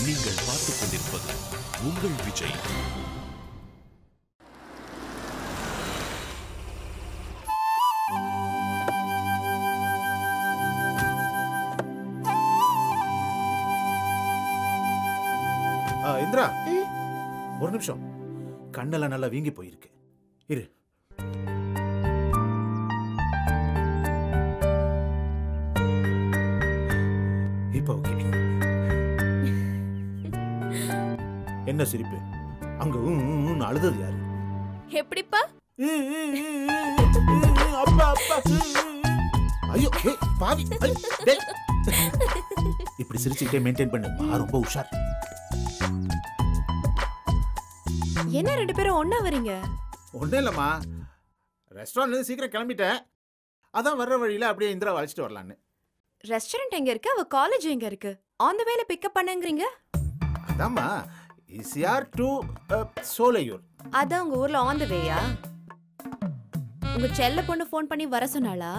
நீங்கள் பார்த்துக் கொண்டிருப்பது உங்கள் விஜய். இந்திரா, ஒரு நிமிஷம். கண்ணெல்லாம் நல்லா வீங்கி போயிருக்கு. இரு. இப்ப ஓகே. என்ன சிரிப்பு? அங்க அழுதது யாரு? எப்படிப்பா? அப்பா அப்பா. ஐயோ பாவி. இப்படி சிரிச்சுக்கிட்டே மெயின்டைன் பண்ணு. ரொம்ப உஷார். என்ன ரெண்டு பேரும் ஒண்ணா வரீங்க? ஒன்றும் இல்லைம்மா, ரெஸ்டாரண்ட்ல சீக்கிரம் கிளம்பிட்டேன். அதான் வர்ற வழியில அப்படியே இந்திரா அழைச்சிட்டு வரலான்னு. ரெஸ்டாரண்ட் எங்க இருக்கு? அவ காலேஜ் எங்க இருக்கு? ஆன் தி வேல பிக்கப் பண்ணுங்கறீங்க. அதாம்மா, ECR to சோலையூர். அதான் உங்க ஊர்ல ஆன் தி வேயா? உங்க செல்ல பொண்ணு ஃபோன் பண்ணி வர சொன்னாளா?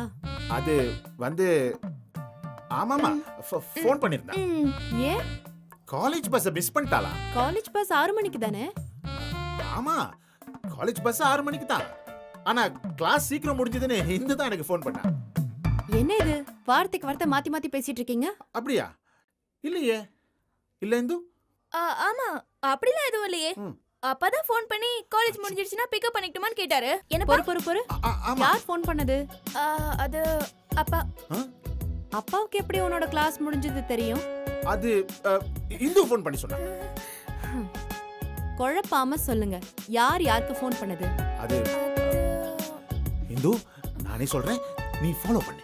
அது வந்து ஆமாமா, ஃபோன் பண்ணிருந்தா. ஏன்? காலேஜ் பஸ் மிஸ் பண்ணிட்டாளா? காலேஜ் பஸ் 6 மணிக்கு தானே? ஆமா, காலேஜ் பஸ் 6 மணிக்கு தான். ஆனா கிளாஸ் சீக்கிரம் முடிஞ்சதுன்னு இந்து தான் எனக்கு ஃபோன் பண்ணா. என்ன இது வார்த்தைக்கு வார்த்தை மாத்தி மாத்தி பேசிட்டு இருக்கீங்க? அப்படியா? இல்லையே. இல்ல இந்து? ஆமா, அப்படிலாம் எதுவும் இல்லையே. அப்பதான் ஃபோன் பண்ணி காலேஜ் முடிஞ்சிடுச்சுனா பிக்கப் பண்ணிக்கட்டுமான்னு கேட்டாரு. என்ன பொறு யார் ஃபோன் பண்ணது? அது அப்பா. அப்பாவுக்கு எப்படி உன்னோட கிளாஸ் முடிஞ்சது தெரியும்? அது இந்து ஃபோன் பண்ணி சொன்னா. குழப்பாம சொல்லுங்க, யார் யாருக்கு ஃபோன் பண்ணது? அது இந்து, நானே சொல்றேன், நீ ஃபாலோ பண்ணு.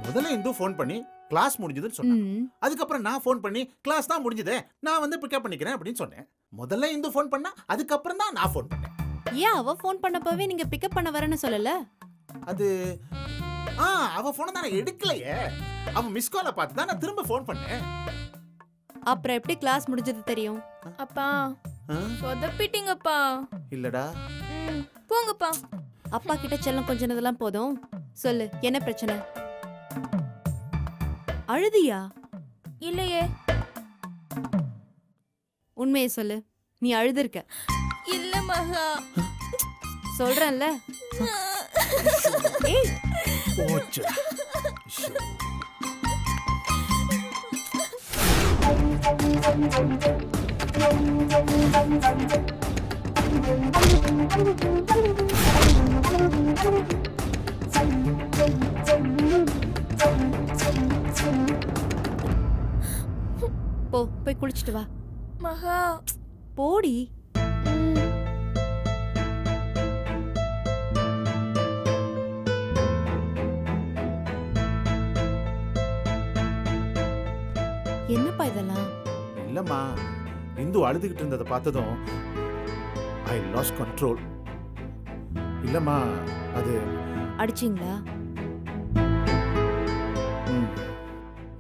முதல்ல இந்து ஃபோன் பண்ணி கிளாஸ் முடிஞ்சதுன்னு சொன்னேன். அதுக்கப்புறம் நான் ஃபோன் பண்ணி கிளாஸ் தான் முடிஞ்சதே, நான் வந்து பிக்கப் பண்ணிக்கிறேன் அப்படின்னு சொன்னேன். முதல்ல இந்து ஃபோன் பண்ணா, அதுக்கப்புறம் தான் நான் ஃபோன் பண்ணேன். ஏன் அவ ஃபோன் பண்ணப்பவே நீங்க பிக்கப் பண்ண வரேன்னு சொல்லல? அது அவ போனை தான் எடுக்கலையே. அவ மிஸ் காலை பார்த்து தான் நான் திரும்ப ஃபோன் பண்ணேன். அப்புறம் எப்படி கிளாஸ் முடிஞ்சது தெரியும்? அப்பா சொதப்பிட்டீங்கப்பா. இல்லடா. போங்கப்பா. அப்பா கிட்ட செல்லம் கொஞ்சனதெல்லாம் போதும். சொல்லு, என்ன பிரச்சனை? அழுதியா? இல்லையே. உண்மையை சொல்லு, நீ அழுதுருக்க. இல்ல மகா. சொல்றேன்ல. ஏய் போச்சு. போய் குளிச்சிட்டு வா. மகா போடி. என்னப்பா இதெல்லாம்? இல்லம்மா, இந்து அழுதுகிட்டு இருந்ததை பார்த்ததும் ஐ லாஸ்ட் கண்ட்ரோல். இல்லம்மா, அது அடிச்சிங்களா?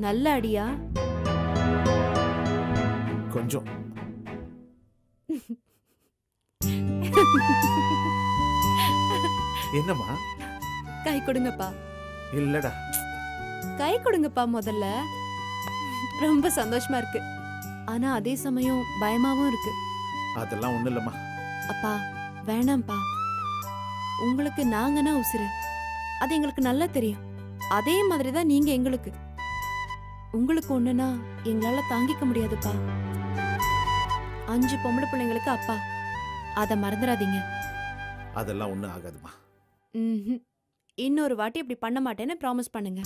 நல்ல அடியா? கொஞ்சம். என்னம்மா? கை கொடுங்கப்பா. இல்லடா. கை கொடுங்கப்பா முதல்ல. ரொம்ப சந்தோஷமா இருக்கு, ஆனா அதே சமயம் பயமாவும் இருக்கு. அதெல்லாம் ஒண்ணு இல்லம்மா. அப்பா வேணாம்ப்பா. உங்களுக்கு நாங்கன்னா உசுரு, அது எங்களுக்கு நல்லா தெரியும். அதே மாதிரிதான் நீங்க எங்களுக்கு. உங்களுக்கு ஒண்ணுனா எங்களால தாங்கிக்க முடியாதுப்பா. 5 பொம்பளை பிள்ளைங்களுக்கு அப்பா, அத மறந்துடாதீங்க. அதெல்லாம் ஒண்ணு ஆகாதுமா. இன்னொரு வாட்டி இப்படி பண்ண மாட்டேன்னு ப்ராமிஸ் பண்ணுங்க.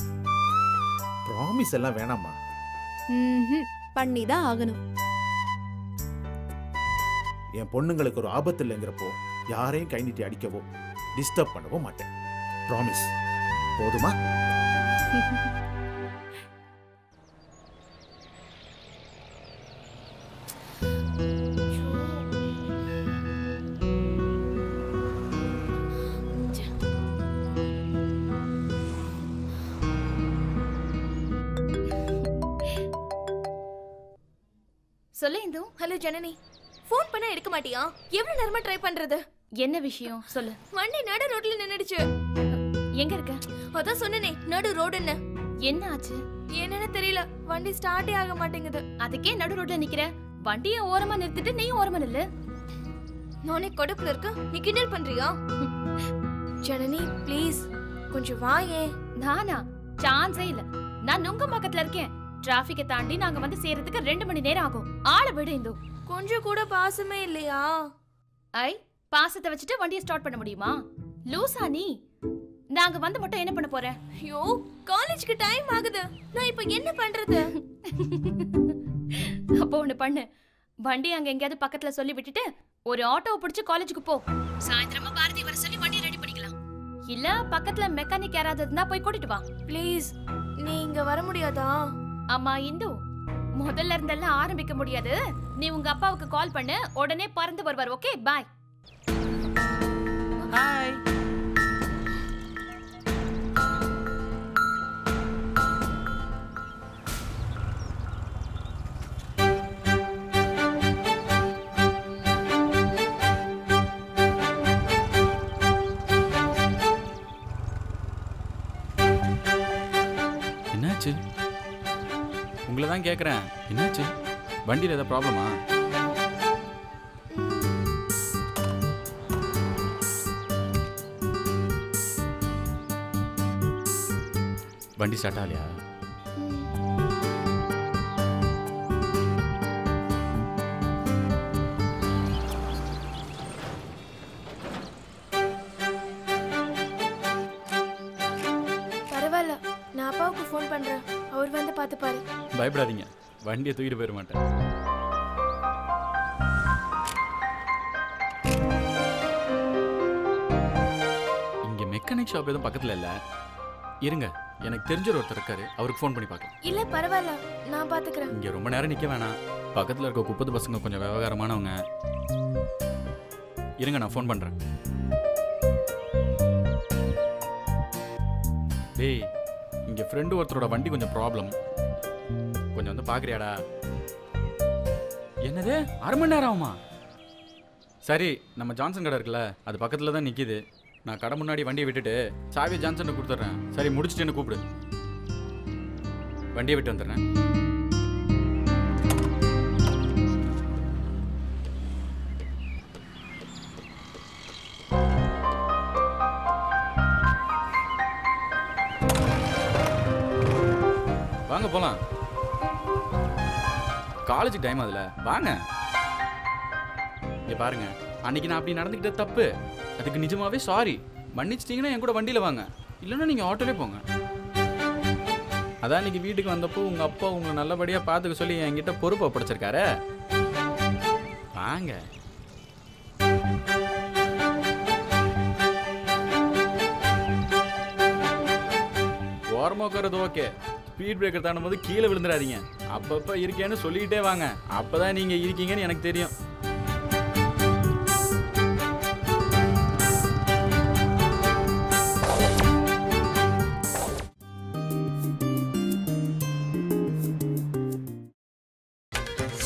ப்ராமிஸ் எல்லாம் வேணாமா. பண்ணிதான் ஆகணும். என் பொண்ணுங்களுக்கு ஒரு ஆபத்து இல்லைங்கிறப்போ யாரையும் கை நீட்டி அடிக்கவோ டிஸ்டர்ப் பண்ணவோ மாட்டேன். ப்ராமிஸ். போதுமா? சொல்லு இந்து. ஹலோ ஜனனி. ஃபோன் பண்ண எடுக்க மாட்டியா? எவ்வளவு நேரமா ட்ரை பண்றது? என்ன விஷயம் சொல்லு. வண்டி நடு ரோட்ல நின்னுடுச்சு. எங்க இருக்க? அதான் சொன்னனே, நடு ரோடுன்னு. என்ன ஆச்சு? என்னன்னு தெரியல, வண்டி ஸ்டார்ட்டே ஆக மாட்டேங்குது. அதுக்கே நடு ரோட்ல நிக்கிற, வண்டியை ஓரமா நிறுத்திட்டு நீ ஓரமா நில்லு. நானே கடுப்புல இருக்க, நீ கிண்டல் பண்றியா? ஜனனி ப்ளீஸ் கொஞ்சம் வாயே. நானா? சான்ஸே இல்ல. நான் உங்க பக்கத்துல இருக்கேன். டிராபிக்கை தாண்டி நாங்க வந்து சேர்றதுக்கு 2 மணி நேரம் ஆகும். ஆள விடு இந்து. கொஞ்சம் கூட பாசமே இல்லையா? ஐ, பாசத்தை வச்சுட்டு வண்டியை ஸ்டார்ட் பண்ண முடியுமா? லூசா நீ? நாங்க வந்து மட்டும் என்ன பண்ண போற? ஐயோ, காலேஜ்க்கு டைம் ஆகுது. நான் இப்ப என்ன பண்றது? அப்போ ஒண்ணு பண்ணு, வண்டி அங்க எங்கயாவது பக்கத்துல சொல்லி விட்டுட்டு ஒரு ஆட்டோவை பிடிச்சு காலேஜுக்கு போ. சாயந்தரமா பாரதி வர சொல்லி வண்டியை ரெடி பண்ணிக்கலாம். இல்ல பக்கத்துல மெக்கானிக் யாராவது இருந்தா போய் கூட்டிட்டு வா. ப்ளீஸ், நீ இங்க வர முடியாதா? அம்மா இந்து, முதல்ல இருந்தெல்லாம் ஆரம்பிக்க முடியாது. நீ உங்க அப்பாவுக்கு கால் பண்ணு, உடனே பறந்து வருவார். ஓகே, பாய். ஹாய். என்னாச்சு? உங்களை தான் கேட்குறேன். என்னாச்சு? வண்டியில் ஏதாவது ப்ராப்ளமா? வண்டி ஸ்டார்ட் ஆகலையா? பரவாயில்ல, நான் அப்பாவுக்கு ஃபோன் பண்றேன். அவர் வந்து பார்த்து பாரு. பயப்படாதீங்க, வண்டியை தூக்கிட்டு போயிட மாட்டேன். இங்கே மெக்கானிக் ஷாப் எதுவும் பக்கத்தில் இல்லை. இருங்க, எனக்கு தெரிஞ்ச ஒருத்தர் இருக்காரு, அவருக்கு ஃபோன் பண்ணி பார்க்கலாம். இல்ல பரவாயில்ல, நான் பாத்துக்கிறேன். இங்கே ரொம்ப நேரம் நிற்க வேணாம். பக்கத்தில் இருக்க குப்பத்து பசங்க கொஞ்சம் விவகாரமானவங்க. இருங்க, நான் ஃபோன் பண்ணுறேன். டேய், இங்கே ஃப்ரெண்டு ஒருத்தரோட வண்டி கொஞ்சம் ப்ராப்ளம், கொஞ்சம் வந்து பார்க்குறியாடா? என்னது, 1/2 மணி நேரம் ஆகுமா? சரி, நம்ம ஜான்சன் கடை இருக்குல்ல, அது பக்கத்தில் தான் நிற்கிது. நான் கடை முன்னாடி வண்டியை விட்டுட்டு சாவியை ஜான்சன் கொடுத்துட்றேன். சரி, முடிச்சுட்டு என்ன கூப்பிடு. வண்டியை விட்டு வந்துடுறேன். வாங்க போலாம். காலேஜ் டைம் அதுல வாங்க. இங்க பாருங்க, அன்னைக்கு நான் அப்படி நடந்துக்கிட்ட தப்பு. அதுக்கு நிஜமாவே சாரி. மன்னிச்சிட்டீங்கன்னா என் கூட வண்டியில வாங்க, இல்லைன்னா நீங்க ஆட்டோலே போங்க. அதான் இன்னைக்கு வீட்டுக்கு வந்தப்போ உங்க அப்பா உங்களை நல்லபடியா பார்த்துக்க சொல்லி என்கிட்ட பொறுப்பை ஒப்படைச்சிருக்காரு. வாங்க. ஓரமா உட்காரது ஓகே, ஸ்பீட் பிரேக்கர் தாண்டும் போது கீழே விழுந்துடாதீங்க. அப்பப்ப இருக்கேன்னு சொல்லிக்கிட்டே வாங்க, அப்பதான் நீங்க இருக்கீங்கன்னு எனக்கு தெரியும்.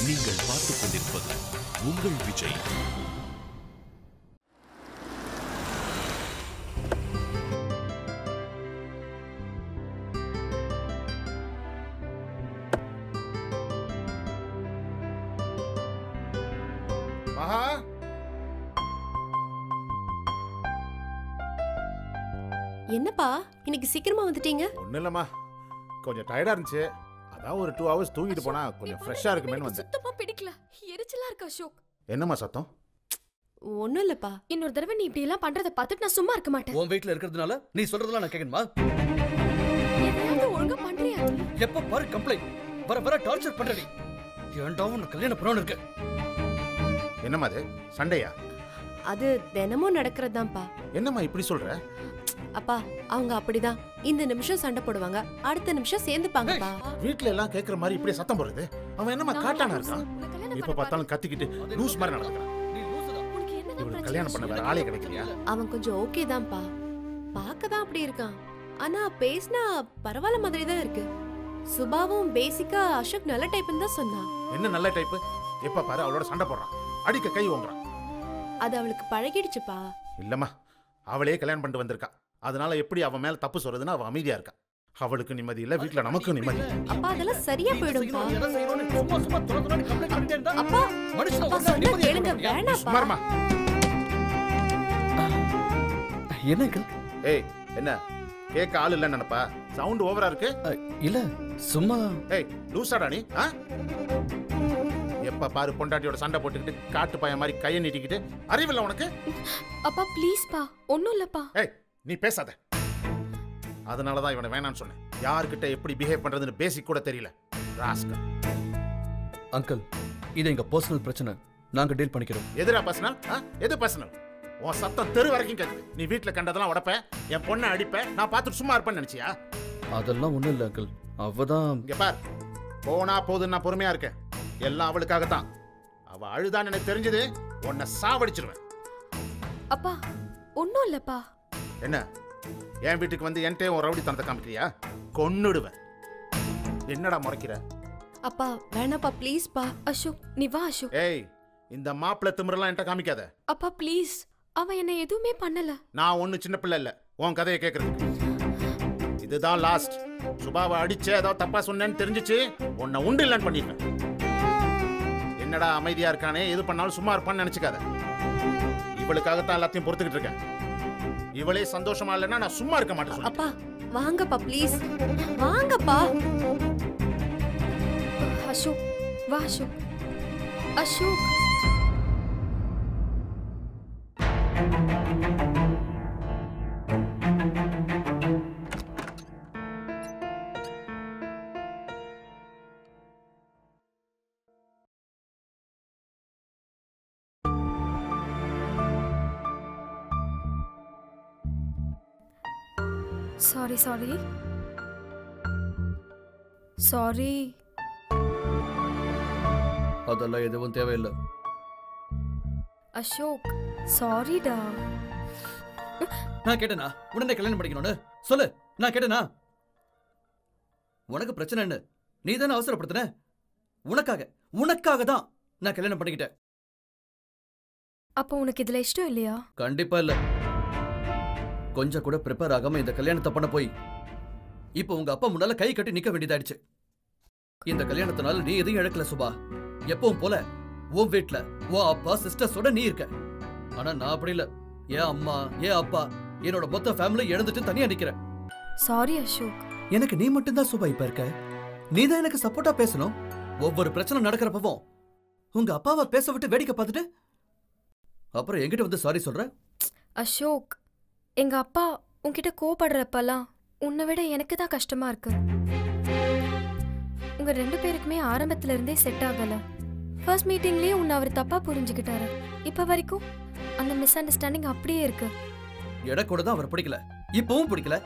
நீங்கள் பார்த்துக் கொண்டிருப்பது உங்கள் விஜய். மகா, என்னப்பா இன்னைக்கு சீக்கிரமா வந்துட்டீங்க? ஒன்றும் இல்லைம்மா, கொஞ்சம் டயர்டாக இருந்துச்சு. அதான் ஒரு 2 hours தூங்கிட்டு போனா கொஞ்சம் ஃப்ரெஷ்ஷாக இருக்குமேன்னு வந்தேன். சுத்தமா பிடிக்கல, எரிச்சலா இருக்கு அசோக். என்னம்மா சத்தம்? ஒண்ணும் இல்லப்பா. இன்னொரு தடவை நீ இப்படி எல்லாம் பண்றத பார்த்துட்டு நான் சும்மா இருக்க மாட்டேன். உன் வீட்ல இருக்கிறதுனால நீ சொல்றதெல்லாம் நான் கேட்கணுமா? எதையாவது ஒழுங்கா பண்றியா? எப்ப பாரு கம்ப்ளைண்ட், வர வர டார்ச்சர் பண்றடி. ஏன்டா உன்னை கல்யாணம் பண்ணணும் இருக்கு? என்னம்மா அது, சண்டையா? அது தினமும் நடக்கிறதுதான்ப்பா. என்னம்மா இப்படி சொல்ற? அப்பா அவங்க அப்படிதான். இந்த நிமிஷம் சண்டை போடுவாங்க, அடுத்த நிமிஷம் சேர்ந்துப்பாங்கப்பா. வீட்ல எல்லாம் கேட்குற மாதிரி இப்படியே சத்தம் போடுறது? அவன் என்னம்மா காட்டானா இருக்கான்? உன்னை கல்யாணம் இப்ப பார்த்தாலும் கத்திக்கிட்டு லூஸ் மாதிரி நடக்கிறான். நீ லூசுடா. உனக்கு என்னதான் இவனுக்கு பிரச்சனை கல்யாணம் பண்ண வேற ஆளே கிடைக்கலையா? அவன் கொஞ்சம் ஓகே தான்ப்பா, பார்க்க தான் அப்படி இருக்கான். ஆனா பேசினா பரவாயில்ல மாதிரி தான் இருக்கு. சுபாவும் பேசிக்கா அசோக் நல்ல டைப்னு தான் சொன்னான். என்ன நல்ல டைப்பு? எப்ப பாரு அவளோட சண்டை போடுறான், அடிக்க கை ஓங்குறான். அது அவளுக்கு பழகிடுச்சுப்பா. இல்லம்மா, அவளே கல்யாணம் பண்ணிட்டு வந்திருக்கா. அதனால எப்படி அவன் மேல தப்பு சொல்றதுன்னு அவன் அமைதியா இருக்கா. அவளுக்கு நிம்மதி இல்ல, வீட்ல நமக்கு நிம்மதி. அப்பா அதெல்லாம் சரியா போயிடும்பா. எதை செய்யணும்னு சும்மா சும்மா கம்ப்ளைண்ட் பண்ணிட்டே இருந்தா அப்பா மனுஷன் அப்பா ஒழுங்கா சொன்னா நிம்மதியா கேளுங்க, இருக்க முடியாது. வேணாப்பா. சும்மாருமா. என்ன அங்கிள்? ஏய் என்ன கேட்க ஆள் இல்ல நினைப்பா? சவுண்ட் ஓவரா இருக்கு. இல்ல சும்மா. ஏய் லூசாடா நீ? எப்ப பாரு பொண்டாட்டியோட சண்டை போட்டுக்கிட்டு காட்டு பையன் மாதிரி கையை நீட்டிக்கிட்டு, அறிவில்ல உனக்கு? அப்பா ப்ளீஸ்ப்பா, ஒண்ணும் இல்லப்பா. ஏய் நீ பேசாத. அதனாலதான் இவனை வேணான்னு சொன்னேன். யார்கிட்ட எப்படி பிஹேவ் பண்றதுன்னு பேசிக் கூட தெரியல. ராஸ்கல். அங்கிள் இது எங்க பர்சனல் பிரச்சனை, நாங்க டீல் பண்ணிக்கிறோம். எதுடா பர்சனல்? எது பர்சனல்? உன் சத்தம் தெரு வரைக்கும் கேக்குது. நீ வீட்டுல கண்டதெல்லாம் உடைப்ப, என் பொண்ணை அடிப்ப, நான் பார்த்துட்டு சும்மா இருப்பேன்னு நினைச்சியா? அதெல்லாம் ஒண்ணும் இல்ல அங்கிள், அவதான். இங்க பார், போனா போதுன்னு நான் பொறுமையா இருக்கேன். எல்லாம் அவளுக்காகத்தான். அவ அழுதான்னு எனக்கு தெரிஞ்சது, உன்னை சாவடிச்சிருவேன். அப்பா ஒண்ணும் இல்லப்பா. என்ன என் வீட்டுக்கு வந்து என்கிட்ட உன் ரவுடி தனத்தை காமிக்கிறியா? கொன்னுடுவேன். என்னடா முறைக்கிற? அப்பா வேணாப்பா ப்ளீஸ்ப்பா. அசோக் நீ வா அசோக். ஏய் இந்த மாப்பிள்ளை திமிரெல்லாம் என்கிட்ட காமிக்காத. அப்பா ப்ளீஸ், அவன் என்ன எதுவுமே பண்ணல. நான் ஒன்னும் சின்ன பிள்ளை இல்ல உன் கதையை கேட்கறதுக்கு. இதுதான் லாஸ்ட். சுபாவை அடிச்சு ஏதாவது தப்பா சொன்னேன்னு தெரிஞ்சிச்சு, உன்னை உண்டு இல்லைன்னு பண்ணிருக்கேன். என்னடா அமைதியா இருக்கானே, எது பண்ணாலும் சும்மா இருப்பான்னு நினைச்சுக்காத. இவளுக்காகத்தான் எல்லாத்தையும் பொறுத்துக்கிட்டு இருக்கேன். இவளே சந்தோஷமா இல்லைன்னா நான் சும்மா இருக்க மாட்டேன். அப்பா வாங்கப்பா ப்ளீஸ், வாங்கப்பா. அசோக் வா Ashok. Ashok sorry sorry sorry. அதெல்லாம் எதுவும் தேவையில்லை. அசோக் சாரிடா. நான் கேட்டேனா உடனே கல்யாணம் பண்ணிக்கணும்னு? சொல்லு, நான் கேட்டேனா? உனக்கு பிரச்சனை என்ன? நீ தானே அவசரப்படுத்தின. உனக்காக தான் நான் கல்யாணம் பண்ணிக்கிட்டேன். அப்போ உனக்கு இதுல இஷ்டம் இல்லையா? கண்டிப்பா இல்ல. கொஞ்சம் கூட ப்ரிப்பேர் ஆகாம இந்த கல்யாணத்தை பண்ண போய் இப்போ உங்க அப்பா முன்னால கை கட்டி நிக்க வேண்டியதாயிடுச்சு. இந்த கல்யாணத்தினால நீ எதையும் இழக்கல சுபா. எப்பவும் போல உன் வீட்ல உன் அப்பா சிஸ்டர்ஸோட நீ இருக்க. ஆனா நான் அப்படி இல்ல. என் அம்மா என் அப்பா என்னோட மொத்த ஃபேமிலி இழந்துட்டு தனியா நிக்கிறேன். சாரி அசோக். எனக்கு நீ மட்டும்தான் சுபா இப்ப இருக்க. நீ தான் எனக்கு சப்போர்ட்டா பேசணும். ஒவ்வொரு பிரச்சனை நடக்கிறப்பவும் உங்க அப்பாவை பேச விட்டு வேடிக்கை பார்த்துட்டு அப்புறம் என்கிட்ட வந்து சாரி சொல்ற. அசோக், எங்க அப்பா உன்கிட்ட கோபப்படுறப்பெல்லாம் உன்னை விட எனக்கு தான் கஷ்டமா இருக்கு. உங்க 2 பேருக்குமே ஆரம்பத்துல இருந்தே செட் ஆகல. ஃபர்ஸ்ட் மீட்டிங்லயே உன்னை அவர் தப்பா புரிஞ்சுக்கிட்டாரு. இப்ப வரைக்கும் அந்த மிஸ் அண்டர்ஸ்டாண்டிங் அப்படியே இருக்கு. எனக்கு கூட தான் அவர் பிடிக்கல, இப்பவும் பிடிக்கல.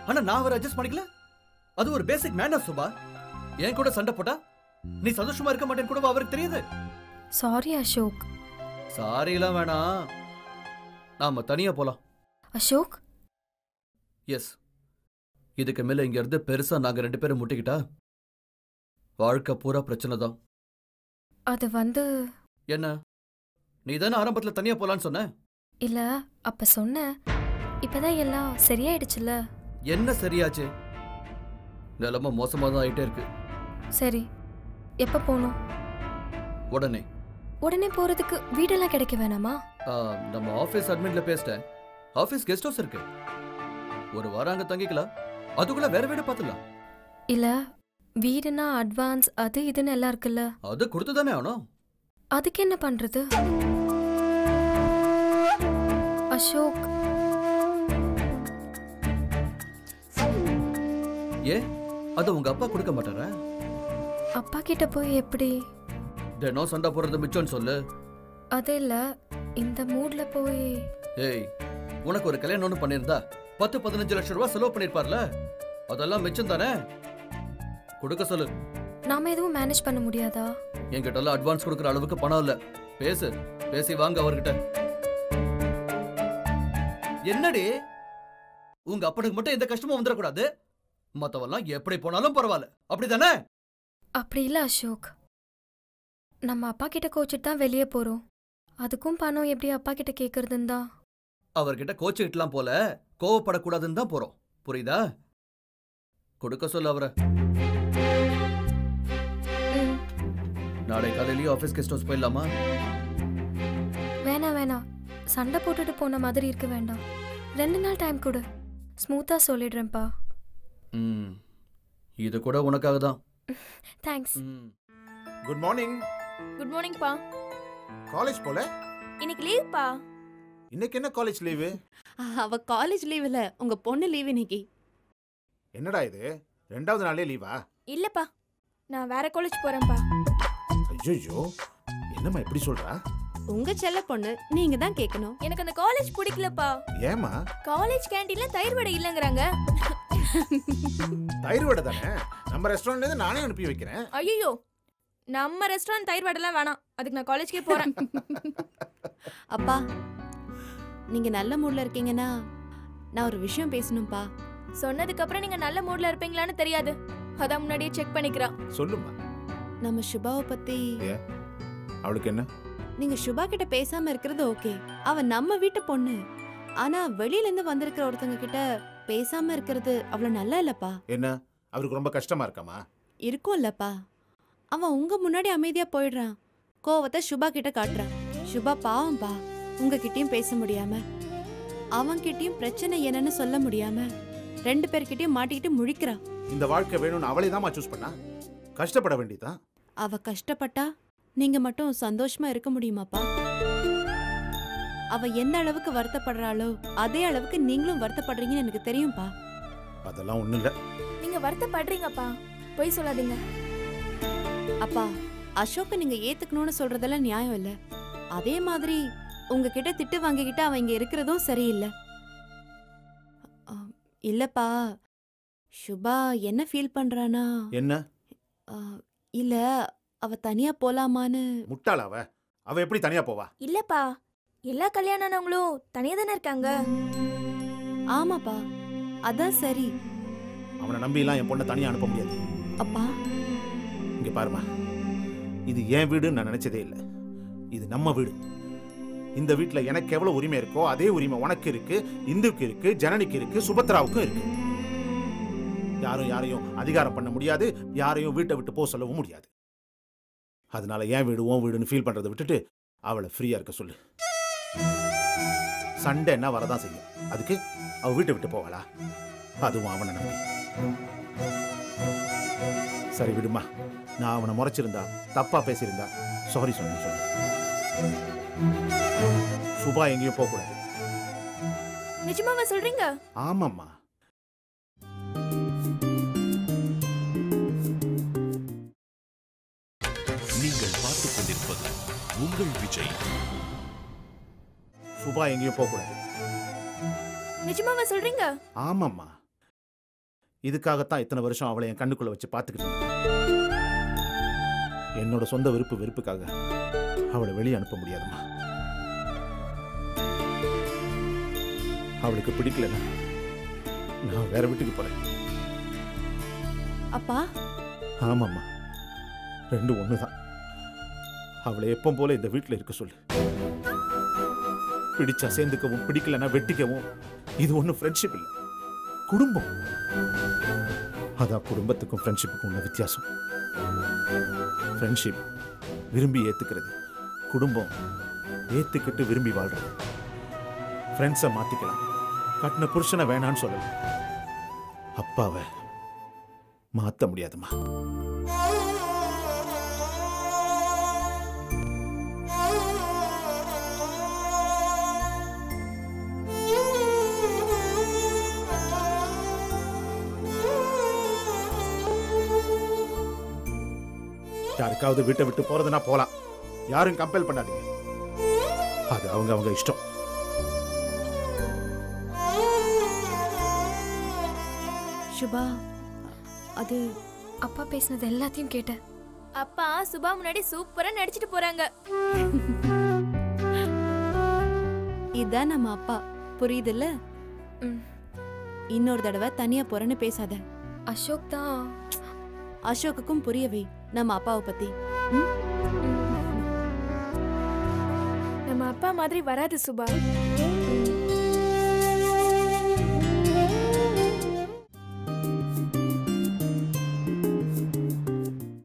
ஆனா நான் அவரை அட்ஜஸ்ட் பண்ணிக்கல. அது ஒரு பேசிக் மேனர் சுபா. என் கூட சண்டை போட்டா நீ சந்தோஷமா இருக்க மாட்டேன்னு கூட அவருக்கு தெரியுது. சாரி அசோக். சாரி எல்லாம் வேணாம், நாம தனியா போலாம். அசோக், எஸ். இதுக்கு மேல இங்க இருந்து பெருசா நாங்க 2 பேரும் முட்டிக்கிட்டா வாழ்க்கை பூரா பிரச்சனை தான். அது வந்து என்ன, நீ தானே ஆரம்பத்துல தனியா போலான்னு சொன்ன? இல்ல, அப்ப சொன்ன. இப்பதான் எல்லாம் சரியாயிடுச்சுல. என்ன சரியாச்சு? நிலைமை மோசமா தான் ஆயிட்டே இருக்கு. சரி, எப்ப போகணும்? உடனே. உடனே போறதுக்கு வீடெல்லாம் கிடைக்க வேணாமா? நம்ம ஆபீஸ் அட்மின்ல பேசிட்டேன். ஆபீஸ் கெஸ்ட் ஹவுஸ் இருக்கு, ஒரு வாரம் அங்க தங்கிக்கலாம். அதுக்குள்ள வேற வீடு பார்த்துலாம். இல்ல, வீடுனா அட்வான்ஸ் அது இதுன்னு எல்லாம் இருக்குல்ல. அது கொடுத்து தானே ஆகணும். அதுக்கு என்ன பண்றது அசோக்? ஏ, அது உங்க அப்பா கொடுக்க மாட்டாரா? அப்பா கிட்ட போய் எப்படி? தினம் சண்டை போடுறது மிச்சம்னு சொல்லு. அது இல்ல, இந்த மூட்ல போய். ஏய், உனக்கு ஒரு கல்யாணம் ஒண்ணு பண்ணிருந்தா 10-15 லட்சம் ரூபாய் செலவு பண்ணிருப்பார்ல, அதெல்லாம் மிச்சம் தானே. கொடுக்க சொல்லு. நாம எதுவும் மேனேஜ் பண்ண முடியாதா? என்கிட்ட எல்லாம் அட்வான்ஸ் கொடுக்கற அளவுக்கு பணம் இல்ல. பேசி வாங்க அவர்கிட்ட. என்னடி, உங்க அப்பனுக்கு மட்டும் எந்த கஷ்டமும் வந்துடக்கூடாது. மத்தவெல்லாம் எப்படி போனாலும் பரவாயில்ல, அப்படிதானே? அப்படி இல்ல அசோக், நம்ம அப்பா கிட்ட கோச்சிட்டு தான் வெளியே போறோம். அதுக்கும் பணம் எப்படி அப்பா கிட்ட கேக்குறதுன்னு தான். அவர்கிட்ட கோச்சுக்கிட்டலாம் போல கோவப்படக்கூடாதுன்னு தான் போறோம், புரியுதா? கொடுக்க சொல்ல அவரை. ம், நாளை காலையிலேயே ஆஃபீஸ் கெஸ்ட் ஹவுஸ் போயிடலாமா? வேணாம் வேணாம், சண்டை போட்டுட்டு போன மாதிரி இருக்க வேண்டாம். 2 நாள் டைம் கொடு, ஸ்மூத்தா சொல்லிடுறேன்ப்பா. ம், இது கூட உனக்காக தான். Thanks. Good morning. Good morning பா. காலேஜ் போல? இன்னைக்கு லீவ் பா. இன்னைக்கு என்ன காலேஜ் லீவு? அவ காலேஜ் லீவ் இல்ல, உங்க பொண்ணு லீவ் இன்னைக்கு. என்னடா இது 2வது நாளே லீவா? இல்லப்பா, நான் வேற காலேஜ் போறேன்ப்பா. ஐயோ, என்னம்மா இப்படி சொல்றா? உங்க செல்ல பொண்ணு, நீங்க தான் கேட்கணும். எனக்கு அந்த காலேஜ் பிடிக்கலப்பா. ஏமா? காலேஜ் கேண்டீன்ல தயிர் வடை இல்லங்கறாங்க. தயிர் வடை தானே, நம்ம ரெஸ்டாரண்ட்ல இருந்து நானே அனுப்பி வைக்கிறேன். ஐயோ, நம்ம ரெஸ்டாரண்ட் தயிர் வடைலாம் வேணாம், அதுக்கு நான் காலேஜ்க்கே போறேன். அப்பா, நீங்க நல்ல மூட்ல இருக்கீங்கன்னா நான் ஒரு விஷயம் பேசணும்பா. சொன்னதுக்கு அப்புறம் நீங்க நல்ல மூட்ல இருப்பீங்களான்னு தெரியாது, அதான் முன்னாடியே செக் பண்ணிக்கிறா. சொல்லுமா. நம்ம சுபாவை பத்தி. அவளுக்கு என்ன? நீங்க சுபா கிட்ட பேசாம இருக்கிறது ஓகே, அவ நம்ம வீட்டு பொண்ணு. ஆனா வெளியில இருந்து வந்திருக்கிற ஒருத்தங்க கிட்ட பேசாம இருக்கிறது அவ்வளவு நல்லா இல்லப்பா. என்ன அவருக்கு ரொம்ப கஷ்டமா இருக்காமா? இருக்கும் இல்லப்பா. அவன் உங்க முன்னாடி அமைதியா போயிடுறான், கோவத்தை சுபா கிட்ட காட்டுறான். சுபா பாவம்பா, உங்ககிட்டயும் பேச முடியாம, அவன்கிட்டயும் பிரச்சனை என்னன்னு சொல்ல முடியாம 2 பேர்கிட்டயும் மாட்டிக்கிட்டு முழிக்கிறான். இந்த வாழ்க்கை வேணும்னு அவளே தான் சூஸ் பண்ணா, கஷ்டப்பட வேண்டியதான். அவ கஷ்டப்பட்டா நீங்க மட்டும் சந்தோஷமா இருக்க முடியுமாப்பா? அவ எந்த அளவுக்கு வருத்தப்படுறாளோ அதே அளவுக்கு நீங்களும் வருத்தப்படுறீங்கன்னு எனக்கு தெரியும்பா. அதெல்லாம் ஒண்ணும் இல்ல. நீங்க வருத்தப்படுறீங்கப்பா, போய் சொல்லாதீங்க. அப்பா, அசோக்க நீங்க ஏத்துக்கணும்னு சொல்றதெல்லாம் நியாயம் இல்ல. அதே மாதிரி உங்ககிட்ட திட்டு வாங்கிக்கிட்டு அவன் இங்க இருக்கிறதும் சரியில்லை. இல்லப்பா, சுபா என்ன ஃபீல் பண்றானா? என்ன? இல்ல, அவ தனியா போலாமான்னு. முட்டாள அவ. அவ எப்படி தனியா போவா? இல்லப்பா, எல்லா கல்யாணானவங்களும் தனியா தானே இருக்காங்க. ஆமாப்பா, அதான் சரி. அவனை நம்பி எல்லாம் என் பொண்ணை தனியா அனுப்ப முடியாது. அப்பா, இங்க பாருமா, இது என் வீடுன்னு நான் நினைச்சதே இல்லை. இது நம்ம வீடு. இந்த வீட்டுல எனக்கு எவ்வளவு உரிமை இருக்கோ அதே உரிமை உனக்கு இருக்கு, இந்துக்கு இருக்கு, ஜனனிக்கு இருக்கு, சுபத்ராவுக்கும் இருக்கு. யாரும் யாரையும் அதிகாரம் பண்ண முடியாது, யாரையும் வீட்டை விட்டு போக சொல்லவும் முடியாது. அதனால என் வீடு உன் வீடுன்னு ஃபீல் பண்றதை விட்டுட்டு அவளை ஃப்ரீயா இருக்க சொல்லு. சண்டை என்ன வரதான் செய்யும், அதுக்கு அவ வீட்டை விட்டு போவாளா? அதுவும் அவனை நம்பி. சரி விடுமா, நான் அவனை முறைச்சிருந்தா, தப்பா பேசியிருந்தா சாரி சொன்ன சொல்லு. சுபா எங்கேயும் போக கூடாது. நிஜமாவா சொல்றீங்க? ஆமாம்மா. நீங்கள் பார்த்துக் கொண்டிருப்பது உங்கள் விஜய். சுபா எங்கேயும் போக கூடாது. நிஜமாவா சொல்றீங்க? ஆமாம்மா. இதுக்காகத்தான் இத்தனை வருஷம் அவளை என் கண்ணுக்குள்ள வச்சு பார்த்துக்கிட்டு இருந்தேன். என்னோட சொந்த விருப்பு வெறுப்புக்காக அவளை வெளியே அனுப்ப முடியாதுமா. அவளுக்கு பிடிக்கலன்னா நான் வேற வீட்டுக்கு போறேன். அப்பா. ஆமாம்மா, 2 ஒண்ணுதான். அவளை எப்பவும் போல இந்த வீட்டுல இருக்க சொல்லு. பிடிச்சா சேர்ந்துக்கவும், பிடிக்கலன்னா வெட்டிக்கவும். இது ஒன்றும் ஃப்ரெண்ட்ஷிப் இல்லை, குடும்பம். அதான் குடும்பத்துக்கும் ஃப்ரெண்ட்ஷிப்புக்கும் உள்ள வித்தியாசம். ஃப்ரெண்ட்ஷிப் விரும்பி ஏத்துக்கிறது, குடும்பம் ஏத்துக்கிட்டு விரும்பி வாழ்றது. ஃப்ரெண்ட்ஸை மாத்திக்கலாம், கட்டின புருஷனை வேணான்னு சொல்லலாம். அப்பாவை மாத்த முடியாதுமா. யாருக்காவது வீட்டை விட்டு போறதுன்னா போலாம், யாரும் கம்பல் பண்ணாதீங்க. அது அவங்க அவங்க இஷ்டம். சுபா, அது அப்பா பேசினது எல்லாத்தையும் கேட்டேன். அப்பா சுபா முன்னாடி சூப்பரா நடிச்சிட்டு போறாங்க. இதான் நம்ம அப்பா, புரியுதுல்ல? ம். இன்னொரு தடவை தனியா போறேன்னு பேசாத. அசோக் தான். அசோக்குக்கும் புரியவே நம்ம அப்பாவை பத்தி. நம்ம அப்பா மாதிரி வராது சுபா.